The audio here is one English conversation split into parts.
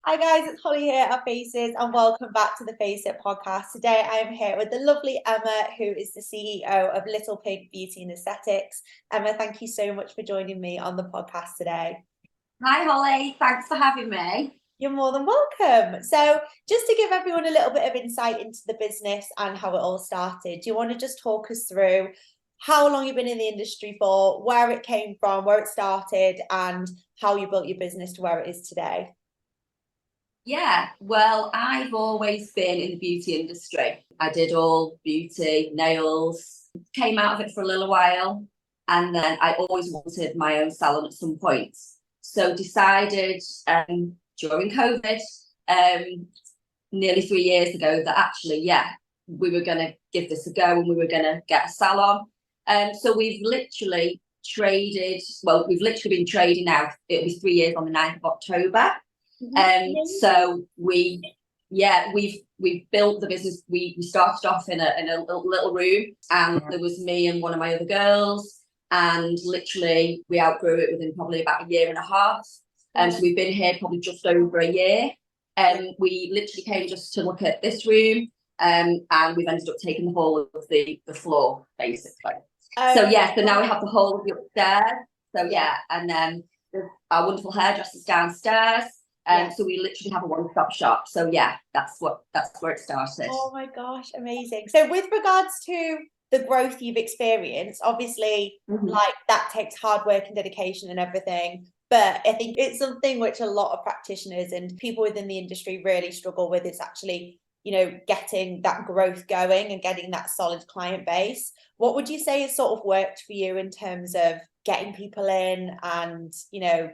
Hi guys, it's Holly here at Faces and welcome back to the Face It podcast. Today I am here with the lovely Emma, who is the CEO of Little Pig Beauty and Aesthetics. Emma, thank you so much for joining me on the podcast today. Hi Holly, thanks for having me. You're more than welcome. So just to give everyone a little bit of insight into the business and how it all started, do you want to just talk us through how long you've been in the industry for, where it came from, where it started, and how you built your business to where it is today? Yeah, well, I've always been in the beauty industry. I did all beauty, nails, came out of it for a little while, and then I always wanted my own salon at some point. So decided during COVID, nearly 3 years ago, that actually, we were going to give this a go and we were going to get a salon. So we've literally been trading now. It'll be 3 years on the 9th of October. So we've built the business. We started off in a little room, and there was me and one of my other girls, and literally we outgrew it within probably about a year and a half. So we've been here probably just over a year. We literally came just to look at this room, and we've ended up taking the whole of the floor basically. So now we have the whole of the upstairs. So and then our wonderful hairdressers downstairs. So we literally have a one-stop shop. So that's where it started. Oh my gosh, amazing. So with regards to the growth you've experienced, obviously like that takes hard work and dedication and everything. But I think it's something which a lot of practitioners and people within the industry really struggle with. It's actually, getting that growth going and getting that solid client base. What would you say has sort of worked for you in terms of getting people in and,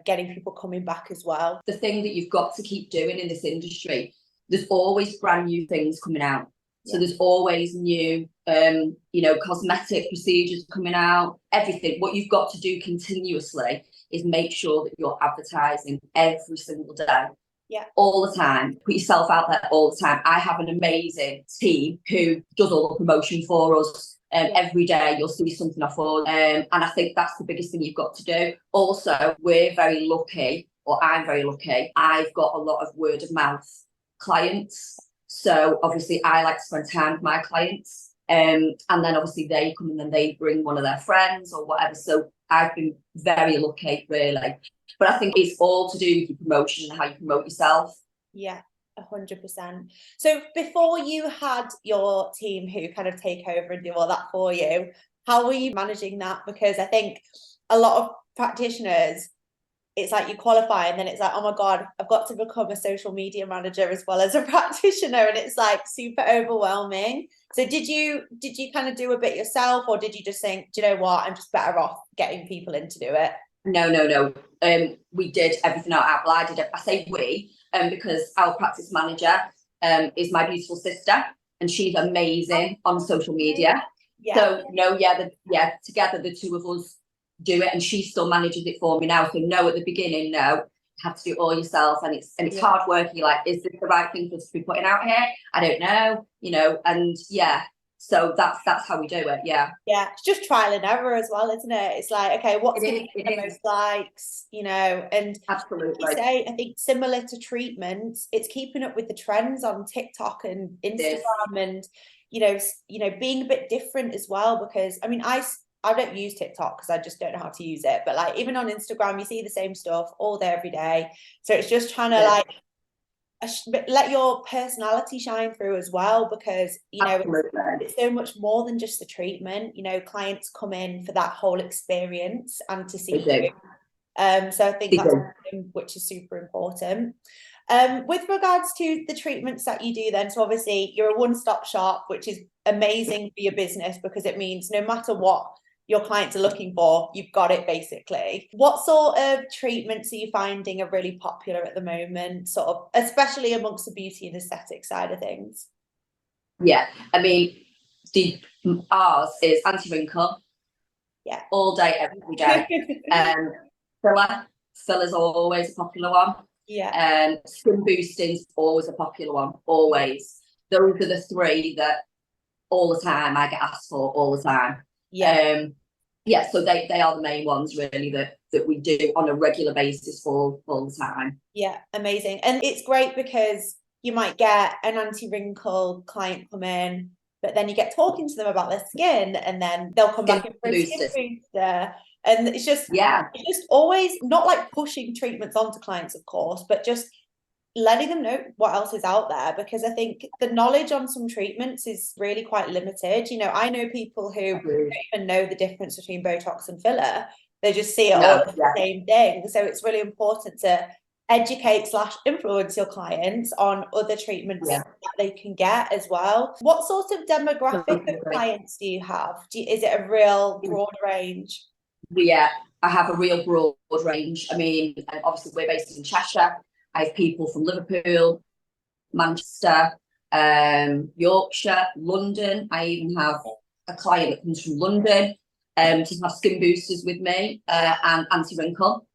getting people coming back as well? The thing that you've got to keep doing in this industry, there's always brand new things coming out. So there's always new, cosmetic procedures coming out, everything. What you've got to do continuously is make sure that you're advertising every single day. All the time. Put yourself out there all the time. I have an amazing team who does all the promotion for us. Every day you'll see something off all. And I think that's the biggest thing you've got to do. Also, we're very lucky, or I'm very lucky. I've got a lot of word of mouth clients. So obviously I like to spend time with my clients. And then obviously they come and then they bring one of their friends or whatever. So I've been very lucky, really. But I think it's all to do with your promotion and how you promote yourself. Yeah, 100%. So before you had your team who kind of take over and do all that for you, how were you managing that? Because I think a lot of practitioners, it's like you qualify and then it's like, oh my God, I've got to become a social media manager as well as a practitioner. And it's like super overwhelming. So did you kind of do a bit yourself, or did you just think, do you know what, I'm just better off getting people in to do it? No. We did everything out. Well, I did it. I say we, because our practice manager is my beautiful sister, and she's amazing on social media. So together the two of us do it, and she still manages it for me now. So no, at the beginning, no, you have to do it all yourself, and it's hard work. You're like, is this the right thing for us to be putting out here? I don't know, and so that's how we do it. It's just trial and error as well, isn't it? It's like, okay, what's going to get the most likes, and absolutely. Like you say, I think similar to treatments, it's keeping up with the trends on TikTok and Instagram, and being a bit different as well. Because I mean, I don't use TikTok because I just don't know how to use it, but like even on Instagram you see the same stuff all day every day. So it's just trying to like let your personality shine through as well, because it's so much more than just the treatment. Clients come in for that whole experience and to see you. So I think that's something which is super important. With regards to the treatments that you do then, so obviously you're a one-stop shop, which is amazing for your business because it means no matter what your clients are looking for, you've got it basically. What sort of treatments are you finding are really popular at the moment, sort of, especially amongst the beauty and aesthetic side of things? I mean, ours is anti-wrinkle. All day, every day. Filler's always a popular one. Skin boosting's always a popular one, always. Those are the three that all the time I get asked for all the time. yeah, so they are the main ones really that we do on a regular basis for all the time. Yeah, amazing. And it's great because you might get an anti-wrinkle client come in, but then you get talking to them about their skin, and then they'll come back in for a skin booster. And it's just always not like pushing treatments onto clients, of course, but just letting them know what else is out there, because I think the knowledge on some treatments is really quite limited. You know, I know people who don't even know the difference between Botox and filler. They just see it all as the same thing. So it's really important to educate / influence your clients on other treatments that they can get as well. What sort of demographic of clients do you have? Is it a real broad range? Yeah, I have a real broad range. I mean, obviously we're based in Cheshire. I have people from Liverpool, Manchester, Yorkshire, London. I even have a client that comes from London to have skin boosters with me and anti-wrinkle.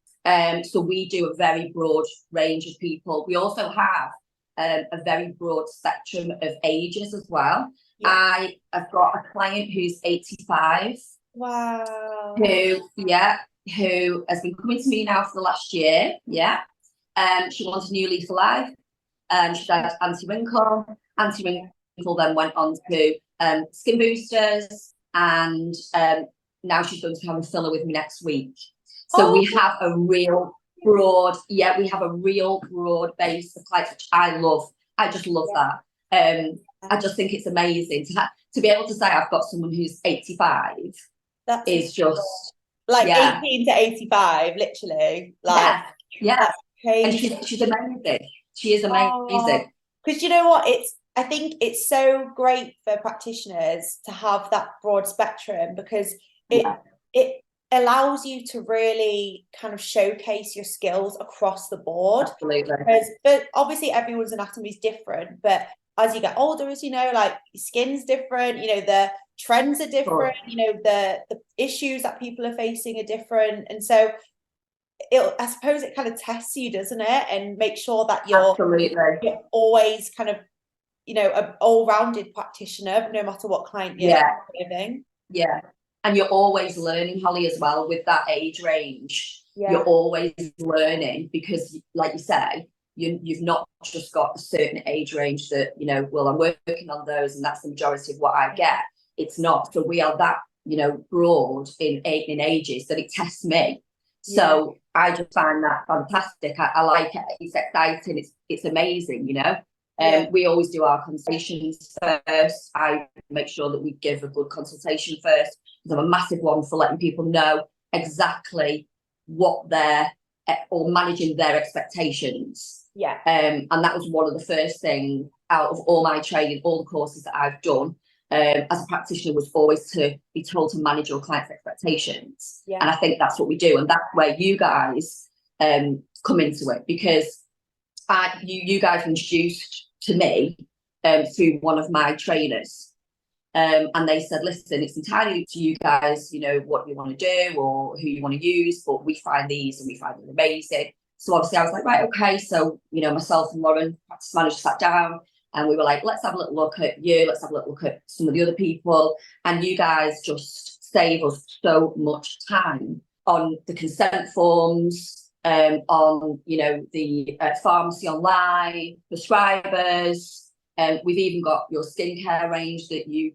So we do a very broad range of people. We also have a very broad spectrum of ages as well. Yeah. I've got a client who's 85. Wow. Who has been coming to me now for the last year. Yeah. She wants a new leaf of life. She had anti-wrinkle. Anti-wrinkle then went on to skin boosters, and now she's going to have a filler with me next week. So we have a real broad, we have a real broad base of clients, which I love. I just love that. I just think it's amazing to be able to say I've got someone who's 85. That is just like 18 to 85, literally. Like, yeah. And she's amazing. She is amazing. Because you know what, I think it's so great for practitioners to have that broad spectrum, because it allows you to really kind of showcase your skills across the board. Absolutely. But obviously everyone's anatomy is different, but as you get older, as you know, like your skin's different, you know, the trends are different, you know, the issues that people are facing are different. And so I suppose it kind of tests you, doesn't it? And make sure that you're always kind of, you know, an all-rounded practitioner, no matter what client you're living. Yeah. And you're always learning, Holly, as well, with that age range. You're always learning, because like you say, you've not just got a certain age range that, you know, well, I'm working on those and that's the majority of what I get. It's not. So we are that, you know, broad in ages that it tests me. So I just find that fantastic. I like it. It's exciting. It's amazing, you know. We always do our consultations first. I make sure that we give a good consultation first, because I'm a massive one for letting people know exactly what they're or managing their expectations. And that was one of the first things out of all my training, all the courses that I've done as a practitioner, was always to be told to manage your client's expectations. And I think that's what we do, and that's where you guys come into it, because you guys were introduced to me through one of my trainers, and they said, listen, it's entirely up to you guys, you know, what you want to do or who you want to use, but we find these and we find them amazing. So obviously I was like, right, okay. So, you know, myself and Lauren, practice manager, sat down and we were like, let's have a little look at you. Let's have a little look at some of the other people. And you guys just save us so much time on the consent forms, on, you know, the pharmacy online, prescribers. We've even got your skincare range that you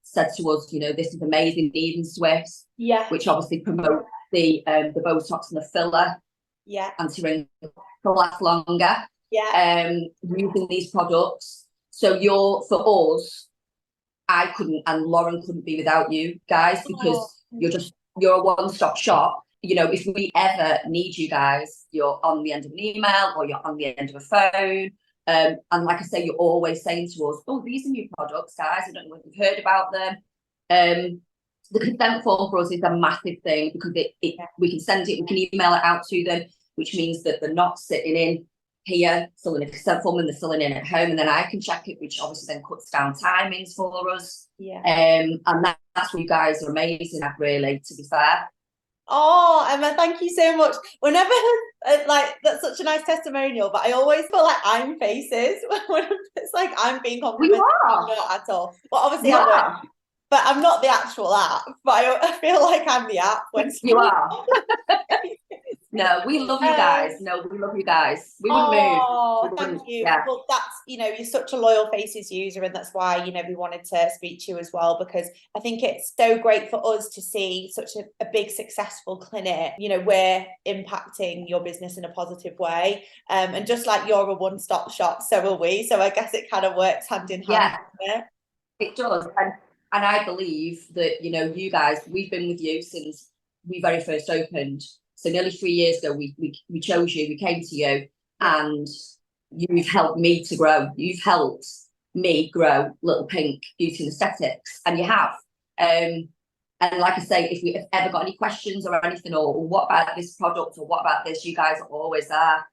said to us, you know, this is amazing, Even Swift, which obviously promotes the Botox and the filler. Anti-wrinkle to last longer. Using these products. So for us, I couldn't, and Lauren couldn't be without you guys, because you're a one-stop shop. You know, if we ever need you guys, you're on the end of an email or you're on the end of a phone. And like I say, you're always saying to us, oh, these are new products, guys. I don't know if you've heard about them. The consent form for us is a massive thing, because we can send it, we can email it out to them, which means that they're not sitting in here filling a consent form and they're filling in at home, and then I can check it, which obviously then cuts down timings for us. And that's what you guys are amazing at, really, to be fair. Oh, Emma, thank you so much. Whenever, like, that's such a nice testimonial, but I always feel like I'm faces when it's like I'm being complimented. Not at all. Well, obviously I but I'm not the actual app. But I feel like I'm the app when You are. No, we love you guys. No, we love you guys. We wouldn't move. Oh, thank you. Yeah. Well, that's, you're such a loyal Faces user, and that's why, we wanted to speak to you as well, because I think it's so great for us to see such a big successful clinic. We're impacting your business in a positive way. And just like you're a one-stop shop, so are we. So I guess it kind of works hand in hand. Yeah, it does. And I believe that, you guys, we've been with you since we very first opened. So nearly 3 years ago, we chose you, we came to you, and you've helped me to grow. You've helped me grow Little Pink Beauty and Aesthetics, and you have. And like I say, if we've ever got any questions or anything, or what about this product, or what about this, you guys are always there.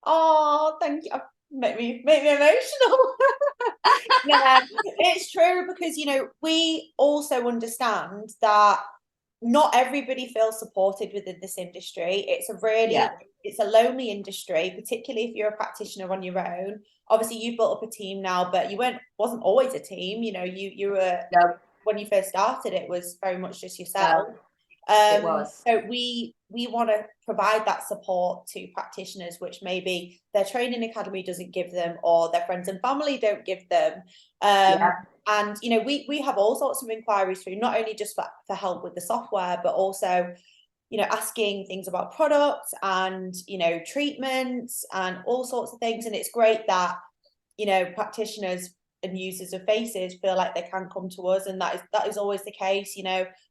Oh, thank you. Make me emotional. Yeah, it's true, because we also understand that not everybody feels supported within this industry. It's a really it's a lonely industry, particularly if you're a practitioner on your own. Obviously you've built up a team now, but you wasn't always a team. You were when you first started, it was very much just yourself. It was. So we want to provide that support to practitioners, which maybe their training academy doesn't give them, or their friends and family don't give them. And we have all sorts of inquiries through, not only just for help with the software, but also asking things about products and treatments and all sorts of things. And it's great that practitioners and users of Faces feel like they can come to us, and that is always the case.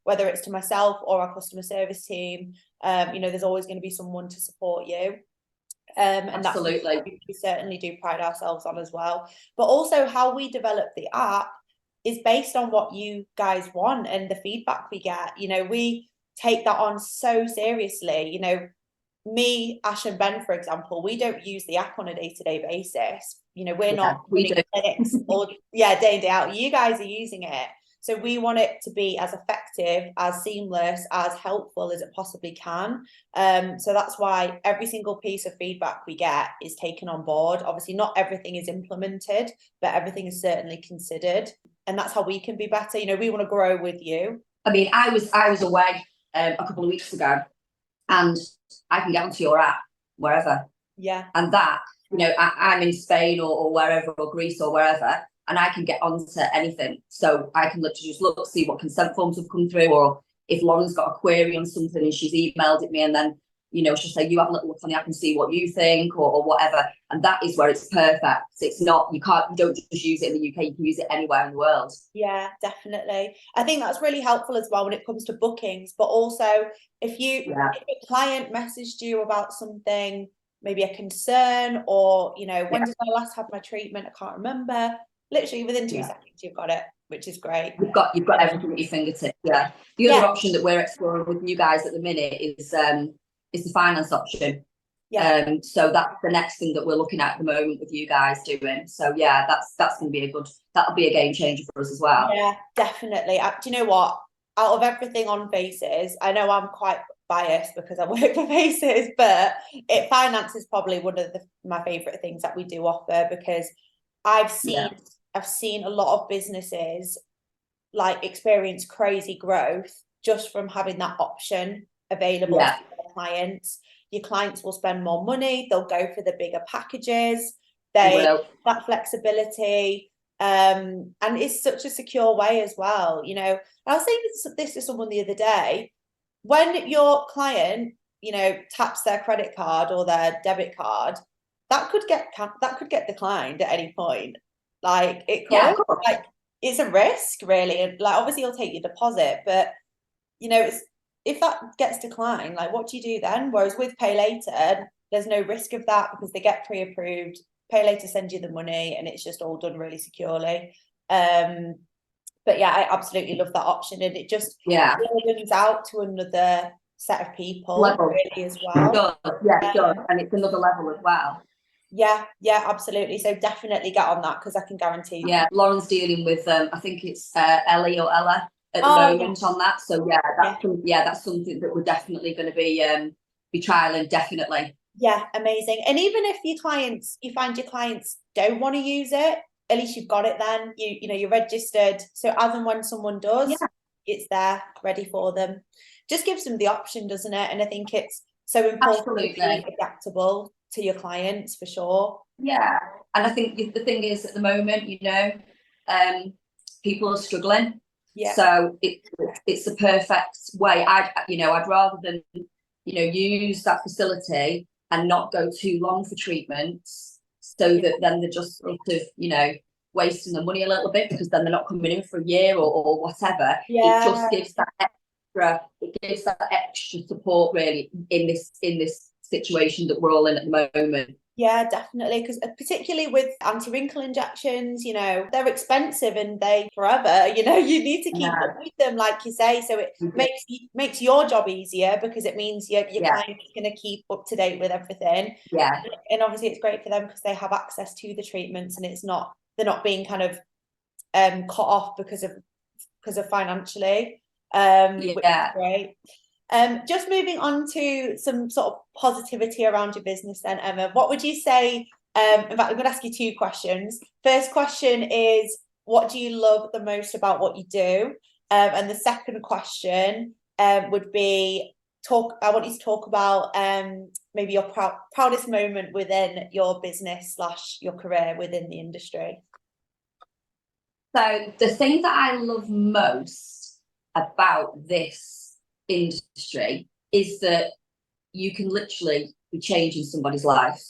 Whether it's to myself or our customer service team, there's always going to be someone to support you. And absolutely, we certainly do pride ourselves on as well. But also how we develop the app is based on what you guys want and the feedback we get. We take that on so seriously. Me, Ash and Ben, for example, we don't use the app on a day-to-day basis. We're not running clinics or day in, day out. You guys are using it. So we want it to be as effective, as seamless, as helpful as it possibly can. So that's why every single piece of feedback we get is taken on board. Obviously, not everything is implemented, but everything is certainly considered. And that's how we can be better. We want to grow with you. I mean, I was away a couple of weeks ago, and I can get onto your app wherever. Yeah. And that, I'm in Spain or wherever, or Greece or wherever, and I can get onto anything. So I can literally just look, see what consent forms have come through, or if Lauren's got a query on something and she's emailed it me, and then, she'll say, you have a little look on the app and see what you think, or whatever. And that is where it's perfect. It's not, you don't just use it in the UK, you can use it anywhere in the world. Yeah, definitely. I think that's really helpful as well when it comes to bookings, but also if if a client messaged you about something, maybe a concern, or when did I last have my treatment, I can't remember, literally within 2 seconds you've got it, which is great. You've got everything at your fingertips. The other option that we're exploring with you guys at the minute is the finance option. So that's the next thing that we're looking at the moment with you guys doing. So that's going to be that'll be a game changer for us as well. Yeah, definitely. Do you know what, out of everything on Faces, I know I'm quite biased because I work for Faces, but finance is probably one of my favorite things that we do offer, because I've seen a lot of businesses experience crazy growth just from having that option available to their clients. Your clients will spend more money, they'll go for the bigger packages, that flexibility, and it's such a secure way as well. I was saying this to someone the other day, when your client taps their credit card or their debit card, that could get declined at any point. It could, it's a risk, really. And obviously you'll take your deposit, but if that gets declined, what do you do then? Whereas with Pay Later, there's no risk of that, because they get pre-approved. Pay Later sends you the money, and it's just all done really securely. But I absolutely love that option, and it just opens out to another set of people really as well. It does, and it's another level as well. Yeah, absolutely. So definitely get on that, because I can guarantee you. Yeah, Lauren's dealing with I think it's Ellie or Ella at the moment on that. So that's something that we're definitely going to be trialing, definitely. Yeah, amazing. And even if you find your clients don't want to use it, at least you've got it then. You know, you're registered. So as and when someone does, it's there ready for them. Just gives them the option, doesn't it? And I think it's so important to be adaptable to your clients for sure. Yeah. And I think the thing is at the moment, you know, people are struggling. Yeah. So it's the perfect way. I'd rather than, you know, use that facility and not go too long for treatments, so that then they're just sort of, you know, wasting the money a little bit, because then they're not coming in for a year or whatever. Yeah. It just gives that extra support really in this situation that we're all in at the moment. Yeah, definitely, because particularly with anti-wrinkle injections, you know, they're expensive and they forever, you know, you need to keep up with them, like you say. So it makes your job easier, because it means your client is going to keep up to date with everything. Yeah. And obviously it's great for them because they have access to the treatments, and they're not being kind of cut off because of financially. Which is great. Just moving on to some sort of positivity around your business then, Emma, what would you say, in fact, I'm going to ask you two questions. First question is, what do you love the most about what you do? And the second question would be, I want you to talk about maybe your proudest moment within your business / your career within the industry. So the thing that I love most about this industry is that you can literally be changing somebody's life.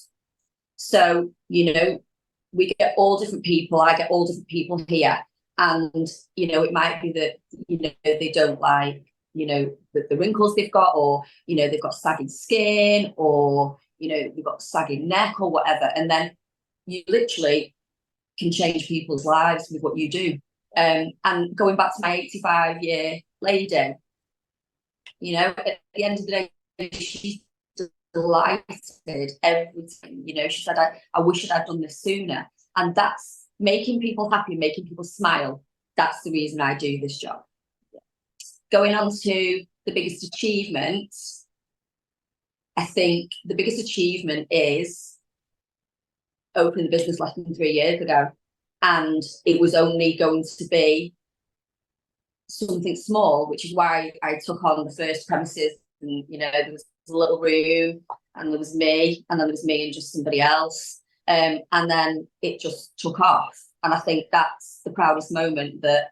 So, you know, we get all different people. I get all different people here, and you know, it might be that, you know, they don't like, you know, the wrinkles they've got, or you know, they've got sagging skin, or you know, they've got sagging neck or whatever, and then you literally can change people's lives with what you do. And going back to my 85-year lady, you know, at the end of the day, she's delighted every time. You know, she said, I wish I'd done this sooner. And that's making people happy, making people smile. That's the reason I do this job. Going on to the biggest achievement, I think the biggest achievement is opening the business less than 3 years ago. And it was only going to be something small, which is why I took on the first premises. And you know, there was a little room, and there was me, and then there was me and just somebody else, and then it just took off. And I think that's the proudest moment that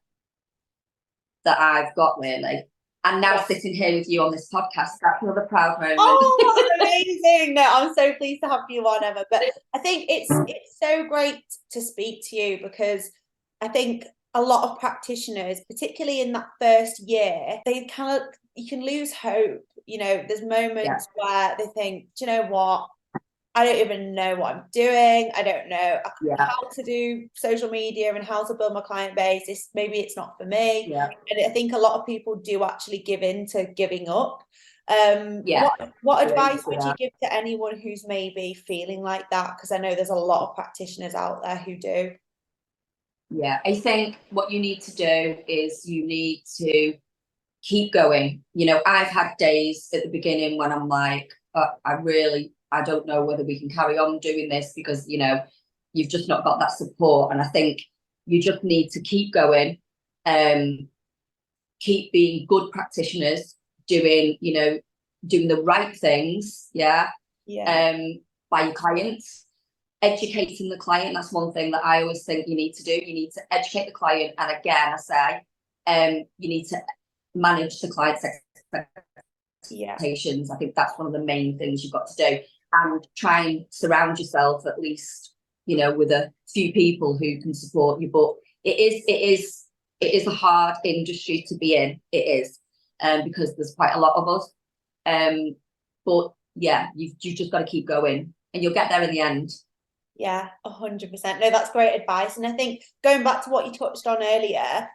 I've got, really. And now sitting here with you on this podcast, that's another proud moment. Oh, amazing. No, I'm so pleased to have you on, Emma. But I think it's so great to speak to you, because I think a lot of practitioners, particularly in that first year, you can lose hope. You know, there's moments where they think, do you know what? I don't even know what I'm doing. I don't know how to do social media and how to build my client base. Maybe it's not for me. Yeah. And I think a lot of people do actually give in to giving up. What advice would you give to anyone who's maybe feeling like that? Because I know there's a lot of practitioners out there who do. Yeah, I think what you need to do is you need to keep going. You know, I've had days at the beginning when I'm like, I don't know whether we can carry on doing this, because, you know, you've just not got that support. And I think you just need to keep going, keep being good practitioners, doing the right things, by your clients. Educating the client, that's one thing that I always think you need to do. You need to educate the client, and again, I say, you need to manage the client's expectations. I think that's one of the main things you've got to do, and try and surround yourself at least, you know, with a few people who can support you. But it is a hard industry to be in. It is, because there's quite a lot of us. But yeah, you've just got to keep going, and you'll get there in the end. Yeah, 100%. No, that's great advice. And I think going back to what you touched on earlier,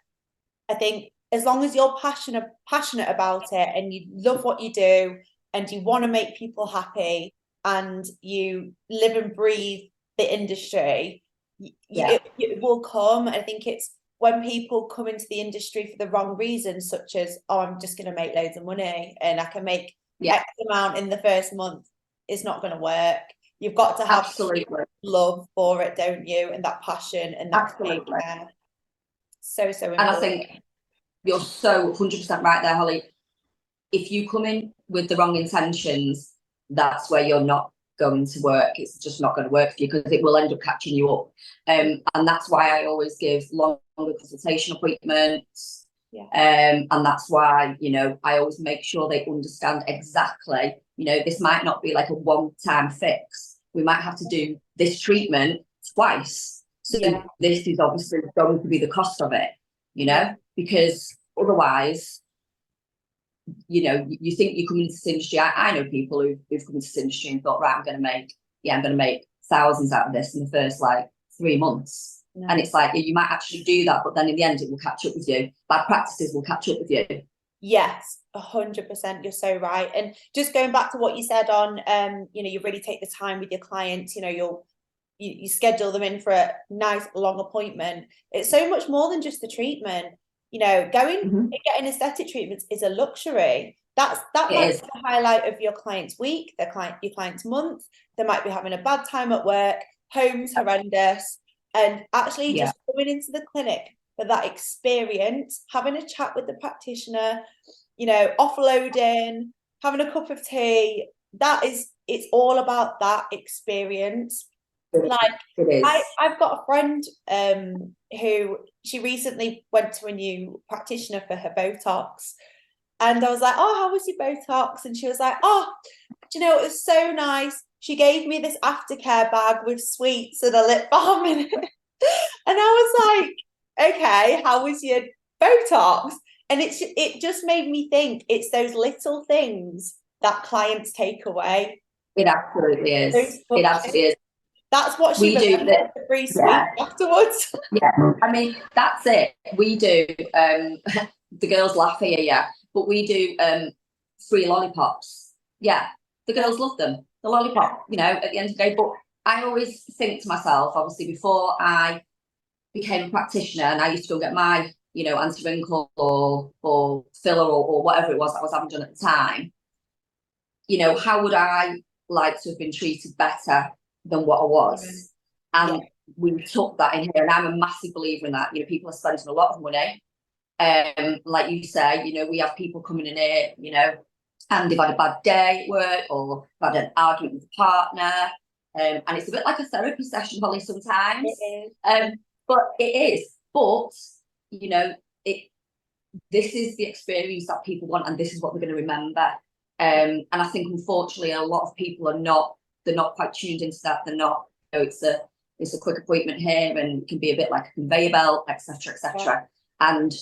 I think as long as you're passionate about it, and you love what you do, and you want to make people happy, and you live and breathe the industry, it will come. I think it's when people come into the industry for the wrong reasons, such as, oh, I'm just going to make loads of money and I can make X amount in the first month, it's not going to work. You've got to have Absolutely. love for it, don't you? And that passion and that care. So important. And I think you're so 100% right there, Holly. If you come in with the wrong intentions, that's where you're not going to work. It's just not going to work for you, because it will end up catching you up. And that's why I always give longer consultation appointments. And that's why, you know, I always make sure they understand exactly, you know, this might not be like a one-time fix. We might have to do this treatment twice. So this is obviously going to be the cost of it, you know, because otherwise, you know, you think you come into this industry. I know people who've come into this industry and thought, right, I'm going to make thousands out of this in the first like 3 months. And it's like, you might actually do that, but then in the end, it will catch up with you. Bad practices will catch up with you. Yes, 100%. You're so right. And just going back to what you said on, you know, you really take the time with your clients. You know, you schedule them in for a nice long appointment. It's so much more than just the treatment. You know, going and getting aesthetic treatments is a luxury. That might be the highlight of your client's week, your client's month. They might be having a bad time at work, home's horrendous, and actually just going into the clinic for that experience, having a chat with the practitioner, you know, offloading, having a cup of tea. It's all about that experience. Like, I've got a friend who, she recently went to a new practitioner for her Botox, and I was like, oh, how was your Botox? And she was like, oh, do you know, it was so nice. She gave me this aftercare bag with sweets and a lip balm in it. And I was like, okay, how was your Botox? And it just made me think, it's those little things that clients take away. It absolutely is. It absolutely is. That's what she do. The free sweet afterwards. I mean, that's it. We do. The girls laugh here, but we do free lollipops. Yeah, the girls love them. The lollipop, you know, at the end of the day. But I always think to myself, obviously, before I became a practitioner, and I used to go get my, you know, anti-wrinkle or filler or whatever it was that I was having done at the time. You know, how would I like to have been treated better than what I was? And we took that in here, and I'm a massive believer in that. You know, people are spending a lot of money. Like you say, you know, we have people coming in here, you know, and they've had a bad day at work, or had an argument with a partner. And it's a bit like a therapy session, Holly, sometimes. It is. But it is. But, you know, this is the experience that people want, and this is what they're going to remember. And I think, unfortunately, a lot of people they're not quite tuned into that. They're not, you know, it's a quick appointment here, and it can be a bit like a conveyor belt, etc., etc. And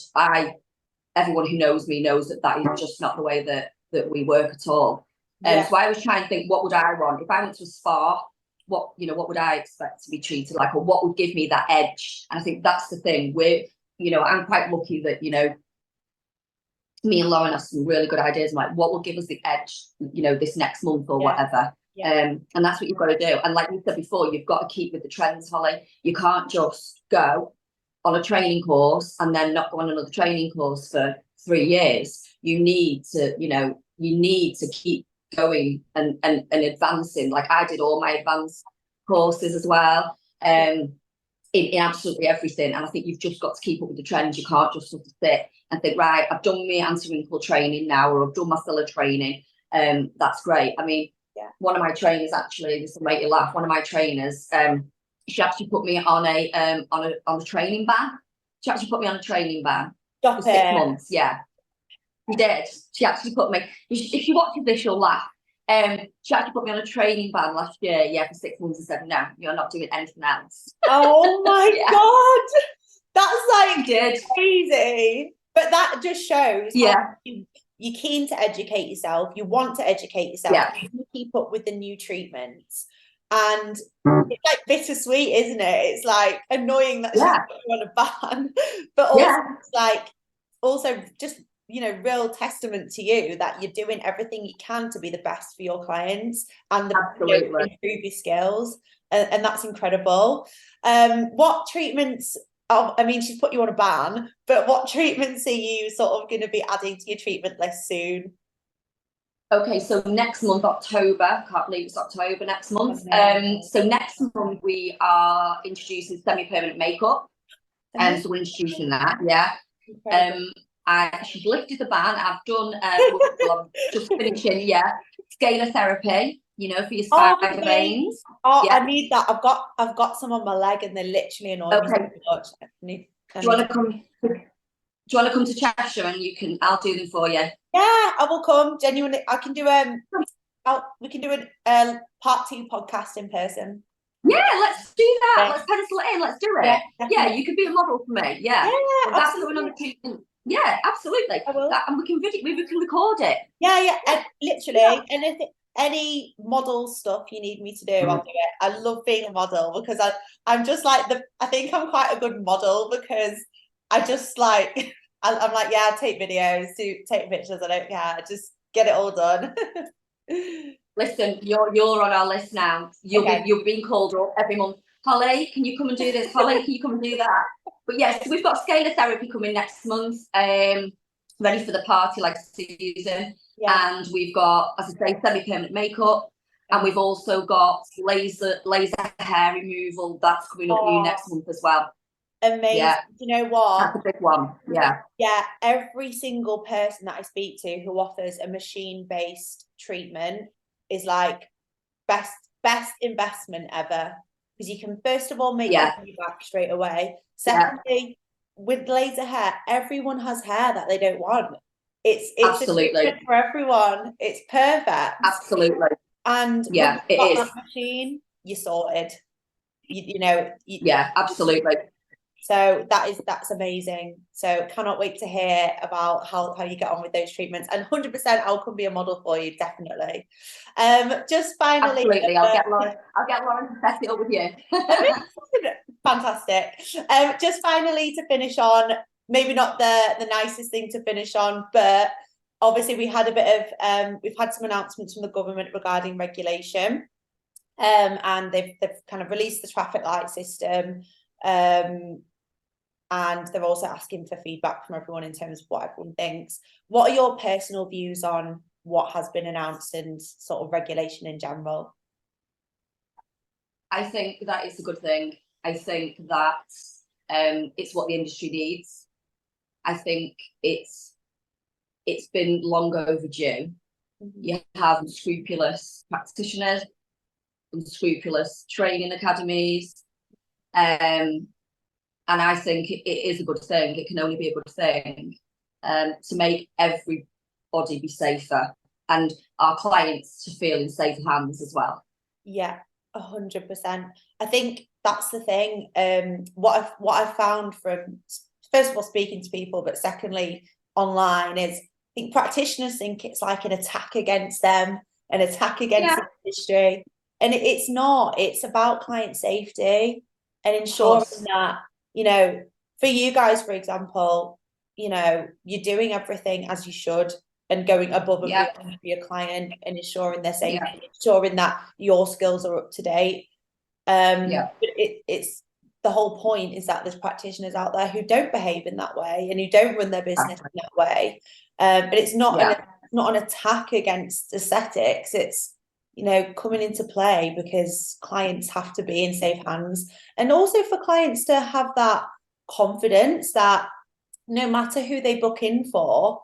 everyone who knows me knows that is just not the way that we work at all. And so I was trying to think, what would I want if I went to a spa? What would I expect to be treated like, or what would give me that edge? And I think that's the thing. You know, I'm quite lucky that, you know, me and Lauren have some really good ideas, like what will give us the edge, you know, this next month or whatever. And that's what you've got to do. And like you said before, you've got to keep with the trends, Holly. You can't just go on a training course and then not go on another training course for 3 years. You need to keep going and advancing. Like I did all my advanced courses as well, in absolutely everything. And I think you've just got to keep up with the trends. You can't just sort of sit and think, right, I've done my anti-wrinkle training now, or I've done my filler training. That's great. I mean, one of my trainers, actually, this will make you laugh. One of my trainers, she actually put me on a training ban. She actually put me on a training ban for 6 months. Yeah, she did. She actually put me. If she watches this, she'll laugh. She actually put me on a training ban last year. Yeah, for 6 months, and said, "No, you're not doing anything else." Oh my god, that's like crazy. But that just shows. You're keen to educate yourself. You want to educate yourself. You keep up with the new treatments. And it's like bittersweet, isn't it? It's like annoying that she's on a ban, but also it's like also just, you know, real testament to you that you're doing everything you can to be the best for your clients and improve your skills, and that's incredible. What treatments? I mean, she's put you on a ban, but what treatments are you sort of going to be adding to your treatment list soon? Okay, so next month, October, can't believe it's October next month. So next month we are introducing semi-permanent makeup. So we're introducing that, yeah. She's lifted the ban. I've done, I'm just finishing, scalar therapy, you know, for your spider veins. Oh, yeah. I need that. I've got some on my leg and they're literally annoying me so much. Do you want to come to Cheshire and I'll do them for you? Yeah, I will come. Genuinely, I can do we can do a part 2 podcast in person. Yeah, let's do that. Yeah. Let's pencil it in. Let's do it. Yeah, you could be a model for me. Yeah, that's going on the treatment. Yeah, absolutely. I will. And we can record it. Yeah, and literally any model stuff you need me to do, I'll do it. I love being a model because I'm just like I think I'm quite a good model because I just like I'm like, yeah, take videos, take pictures. I don't care. Just get it all done. Listen, you're on our list now. You're being called up every month. Holly, can you come and do this? Holly, can you come and do that? But yes, we've got scalar therapy coming next month. Ready for the party like Susan. Yeah. And we've got, as I say, semi-permanent makeup. And we've also got laser hair removal. That's coming up new next month as well. Amazing. Yeah. You know what? That's a big one. Yeah. Yeah. Every single person that I speak to who offers a machine-based treatment is like best investment ever, because you can first of all make your money back straight away. Secondly, with laser hair, everyone has hair that they don't want. It's absolutely for everyone. It's perfect. Absolutely. And yeah, it is. That machine, you're sorted. You know. Absolutely. So that's amazing. So cannot wait to hear about how you get on with those treatments. And 100% I'll come be a model for you, definitely. Just finally, absolutely. I'll get Lauren to set it up with you. Fantastic. Just finally to finish on, maybe not the nicest thing to finish on, but obviously we had a bit of we've had some announcements from the government regarding regulation. And they've kind of released the traffic light system. And they're also asking for feedback from everyone in terms of what everyone thinks. What are your personal views on what has been announced and sort of regulation in general? I think that is a good thing. I think that it's what the industry needs. I think it's been long overdue. You have unscrupulous practitioners, unscrupulous training academies, and I think it is a good thing. It can only be a good thing to make everybody be safer and our clients to feel in safer hands as well. Yeah, 100%. I think that's the thing. What I've found from, first of all, speaking to people, but secondly, online, is I think practitioners think it's like an attack against them, an attack against the industry. And it's not. It's about client safety and ensuring that, you know, for you guys, for example, you know, you're doing everything as you should and going above and beyond for your client and ensuring they're safe, ensuring that your skills are up to date. But it's the whole point is that there's practitioners out there who don't behave in that way and who don't run their business in that way. But it's not an attack against aesthetics. It's, you know, coming into play because clients have to be in safe hands, and also for clients to have that confidence that no matter who they book in for,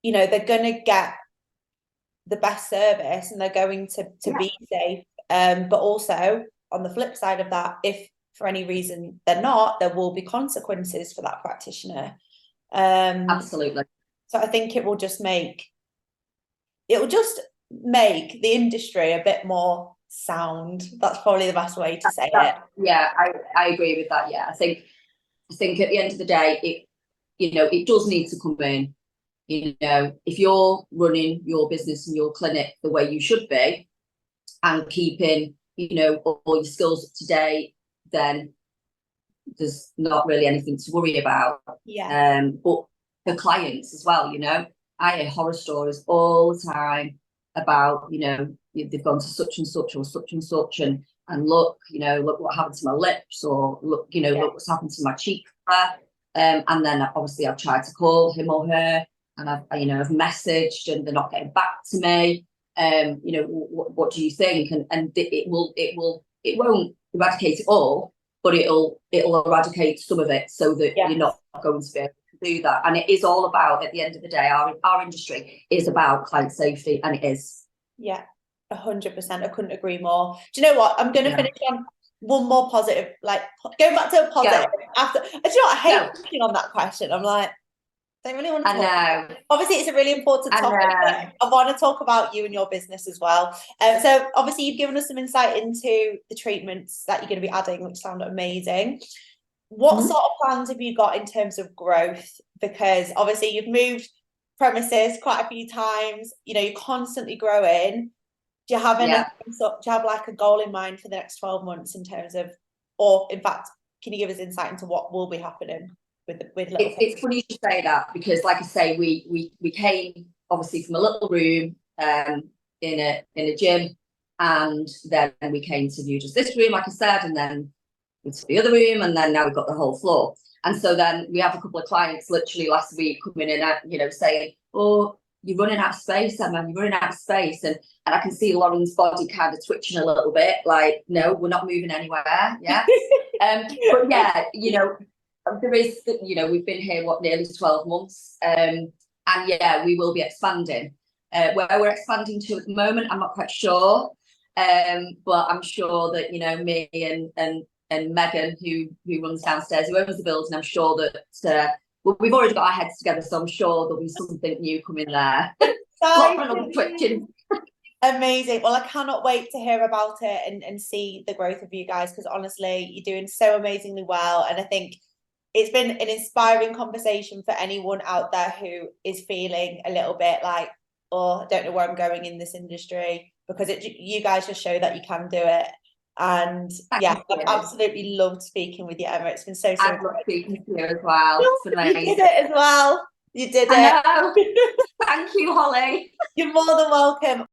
you know, they're going to get the best service and they're going to be safe. But also on the flip side of that, if for any reason they're not, there will be consequences for that practitioner. Absolutely. So I think it will just make the industry a bit more sound. That's probably the best way to say it. Yeah, I agree with that. Yeah, I think at the end of the day, it does need to come in. You know, if you're running your business and your clinic the way you should be and keeping, you know, all your skills up to date, then there's not really anything to worry about. But for clients as well, you know, I hear horror stories all the time about, you know, they've gone to such and such or such and such and look, you know, look what happened to my lips, or look, you know, look what's happened to my cheek. And then obviously I've tried to call him or her and I've messaged and they're not getting back to me. You know, what do you think? And it won't eradicate it all, but it'll eradicate some of it, so that Yes. you're not going to be able to do that. And it is all about, at the end of the day, our industry is about client safety, and it is. Yeah, 100%. I couldn't agree more. Do you know what? I'm going to finish on one more positive, like going back to a positive. After, do you know what? I hate thinking on that question. I'm like, I don't really want to talk. I know. Obviously, it's a really important topic. I want to talk about you and your business as well. So obviously, you've given us some insight into the treatments that you're going to be adding, which sound amazing. What sort of plans have you got in terms of growth? Because obviously, you've moved premises quite a few times. You know, you're constantly growing. Do you have any? Do you have like a goal in mind for the next 12 months in terms of, or in fact, can you give us insight into what will be happening? It's funny you should say that, because like I say, we came obviously from a little room in a gym, and then we came to view just this room, like I said, and then into the other room, and then now we've got the whole floor. And so then we have a couple of clients literally last week coming in, you know, saying, "Oh, you're running out of space, Emma, you're running out of space." And I can see Lauren's body kind of twitching a little bit, like, no, we're not moving anywhere. Yeah. But yeah, you know, there is, you know, we've been here nearly 12 months, and yeah, we will be expanding. Where we're expanding to at the moment, I'm not quite sure, but I'm sure that, you know, me and Megan, who runs downstairs, who owns the building, I'm sure that well, we've already got our heads together, so I'm sure there'll be something new coming there. Amazing. Well, I cannot wait to hear about it and see the growth of you guys, because honestly, you're doing so amazingly well. And I think it's been an inspiring conversation for anyone out there who is feeling a little bit like, oh, I don't know where I'm going in this industry, because you guys just show that you can do it. And yeah, I've absolutely loved speaking with you, Emma. It's been so I've loved speaking to you as well. It's amazing. You did it as well. You did it. I know. Thank you, Holly. You're more than welcome.